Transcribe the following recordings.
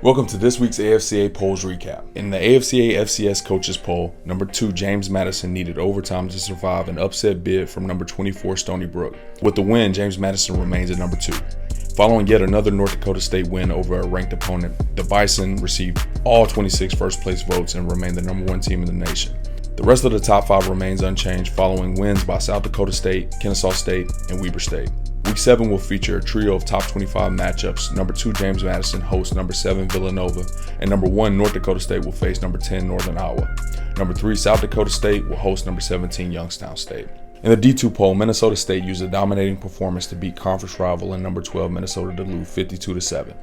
Welcome to this week's AFCA polls recap. In the AFCA FCS coaches poll, number 2 James Madison needed overtime to survive an upset bid from number 24 Stony Brook. With the win, James Madison remains at number 2. Following yet another North Dakota State win over a ranked opponent, the Bison received all 26 first place votes and remain the number 1 team in the nation. The rest of the top 5 remains unchanged following wins by South Dakota State, Kennesaw State, and Weber State. Week 7 will feature a trio of top 25 matchups. Number 2 James Madison hosts number 7 Villanova, and number 1 North Dakota State will face number 10 Northern Iowa. Number 3 South Dakota State will host number 17 Youngstown State. In the D2 poll, Minnesota State used a dominating performance to beat conference rival and number 12 Minnesota Duluth 52-7.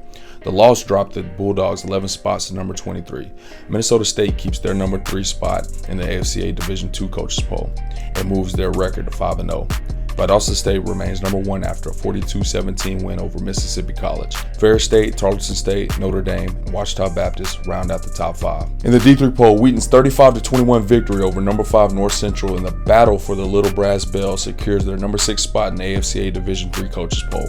The loss dropped the Bulldogs 11 spots to number 23. Minnesota State keeps their number 3 spot in the AFCA Division II coaches poll and moves their record to 5-0. Valdosta State remains number 1 after a 42-17 win over Mississippi College. Ferris State, Tarleton State, Notre Dame, and Ouachita Baptist round out the top 5. In the D3 poll, Wheaton's 35-21 victory over number 5 North Central in the battle for the Little Brass Bell secures their number 6 spot in the AFCA Division III coaches poll.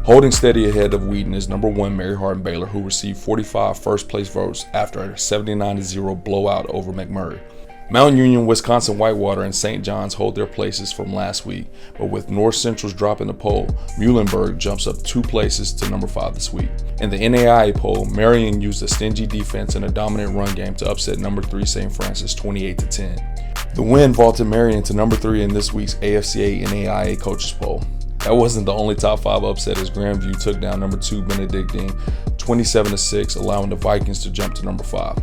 Holding steady ahead of Wheaton is number 1 Mary Hardin Baylor, who received 45 first place votes after a 79-0 blowout over McMurray. Mount Union, Wisconsin Whitewater, and St. John's hold their places from last week, but with North Central's drop in the poll, Muhlenberg jumps up 2 places to number 5 this week. In the NAIA poll, Marion used a stingy defense and a dominant run game to upset number 3 St. Francis 28-10. The win vaulted Marion to number 3 in this week's AFCA NAIA coaches poll. That wasn't the only top 5 upset as Grandview took down number 2 Benedictine 27-6, allowing the Vikings to jump to number 5.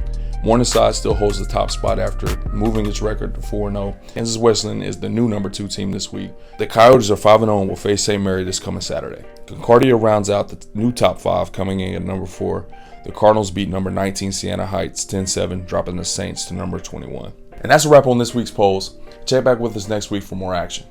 Morningside still holds the top spot after moving its record to 4-0. Kansas Wesleyan is the new number 2 team this week. The Coyotes are 5-0 and will face St. Mary this coming Saturday. Concordia rounds out the new top 5, coming in at number 4. The Cardinals beat number 19 Siena Heights 10-7, dropping the Saints to number 21. And that's a wrap on this week's polls. Check back with us next week for more action.